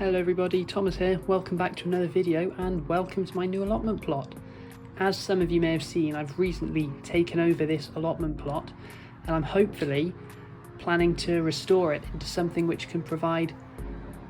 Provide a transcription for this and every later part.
Hello everybody, Thomas here. Welcome back to another video and welcome to my new allotment plot. As some of you may have seen, I've recently taken over this allotment plot and I'm hopefully planning to restore it into something which can provide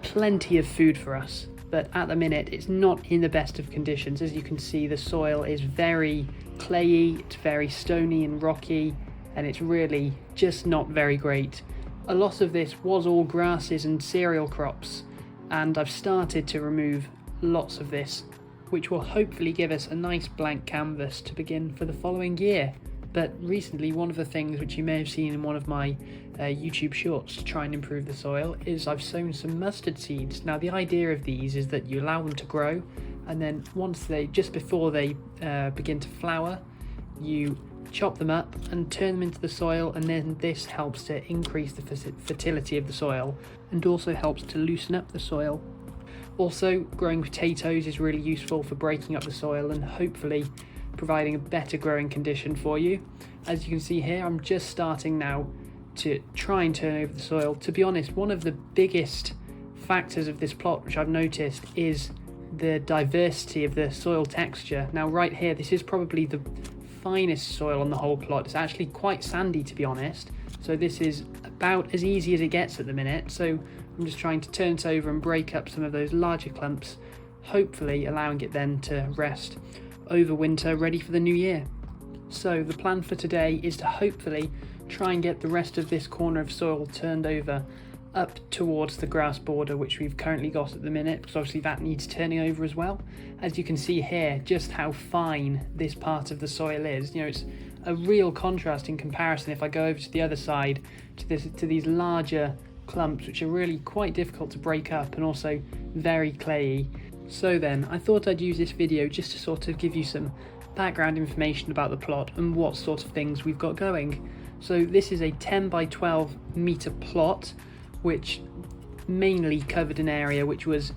plenty of food for us. But at the minute it's not in the best of conditions. As you can see, the soil is very clayey, it's very stony and rocky, and it's really just not very great. A lot of this was all grasses and cereal crops, and I've started to remove lots of this, which will hopefully give us a nice blank canvas to begin for the following year. But recently, one of the things which you may have seen in one of my YouTube shorts to try and improve the soil is I've sown some mustard seeds. Now the idea of these is that you allow them to grow, and then just before they begin to flower, you chop them up and turn them into the soil, and then this helps to increase the fertility of the soil and also helps to loosen up the soil. Also, growing potatoes is really useful for breaking up the soil and hopefully providing a better growing condition for you. As you can see here, I'm just starting now to try and turn over the soil. To be honest, one of the biggest factors of this plot which I've noticed is the diversity of the soil texture. Now right here, this is probably the finest soil on the whole plot. It's actually quite sandy, to be honest, so this is about as easy as it gets at the minute. So I'm just trying to turn it over and break up some of those larger clumps, hopefully allowing it then to rest over winter, ready for the new year. So the plan for today is to hopefully try and get the rest of this corner of soil turned over up towards the grass border which we've currently got at the minute, because obviously that needs turning over as well. As you can see here, just how fine this part of the soil is. You know, it's a real contrast in comparison if I go over to the other side to these larger clumps which are really quite difficult to break up and also very clayey. So then I thought I'd use this video just to sort of give you some background information about the plot and what sort of things we've got going. So this is a 10 by 12 meter plot which mainly covered an area which was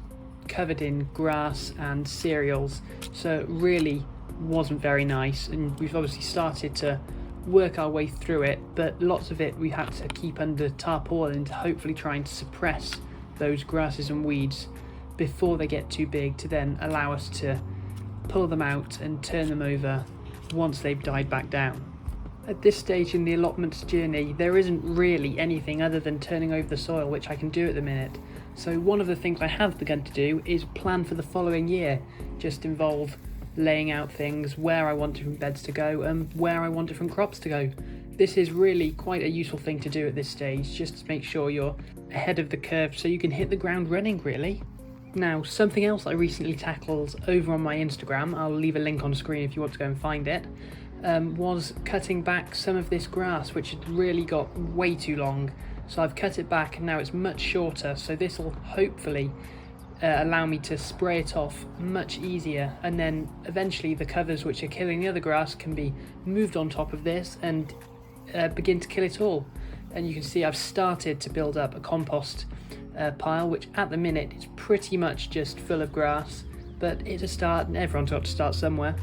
covered in grass and cereals, so it really wasn't very nice, and we've obviously started to work our way through it, but lots of it we had to keep under tarpaulin to hopefully try and suppress those grasses and weeds before they get too big, to then allow us to pull them out and turn them over once they've died back down. At this stage in the allotments journey, there isn't really anything other than turning over the soil which I can do at the minute. So one of the things I have begun to do is plan for the following year, just involve laying out things, where I want different beds to go and where I want different crops to go. This is really quite a useful thing to do at this stage, just to make sure you're ahead of the curve so you can hit the ground running really. Now, something else I recently tackled over on my Instagram, I'll leave a link on screen if you want to go and find it, was cutting back some of this grass which had really got way too long. So I've cut it back and now it's much shorter, so this will hopefully allow me to spray it off much easier, and then eventually the covers which are killing the other grass can be moved on top of this and begin to kill it all. And you can see I've started to build up a compost pile which at the minute is pretty much just full of grass, but it's a start and everyone's got to start somewhere.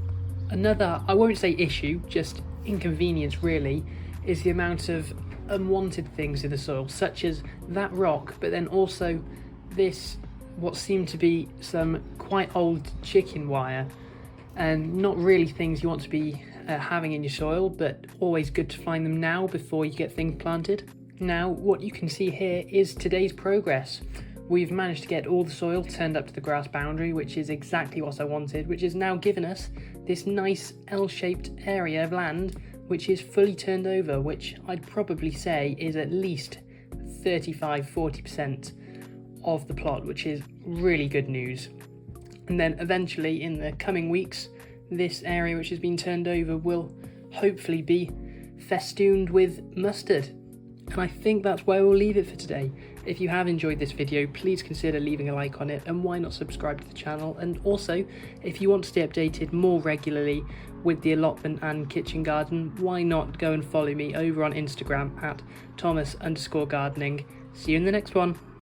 Another, I won't say issue, just inconvenience really, is the amount of unwanted things in the soil, such as that rock, but then also this, what seemed to be some quite old chicken wire, and not really things you want to be having in your soil, but always good to find them now before you get things planted. Now, what you can see here is today's progress. We've managed to get all the soil turned up to the grass boundary, which is exactly what I wanted, which has now given us this nice L-shaped area of land which is fully turned over, which I'd probably say is at least 35-40% of the plot, which is really good news. And then eventually in the coming weeks, this area which has been turned over will hopefully be festooned with mustard. And I think that's where we'll leave it for today. If you have enjoyed this video, please consider leaving a like on it, and why not subscribe to the channel. And also, if you want to stay updated more regularly with the allotment and kitchen garden, why not go and follow me over on Instagram at Thomas_gardening. See you in the next one.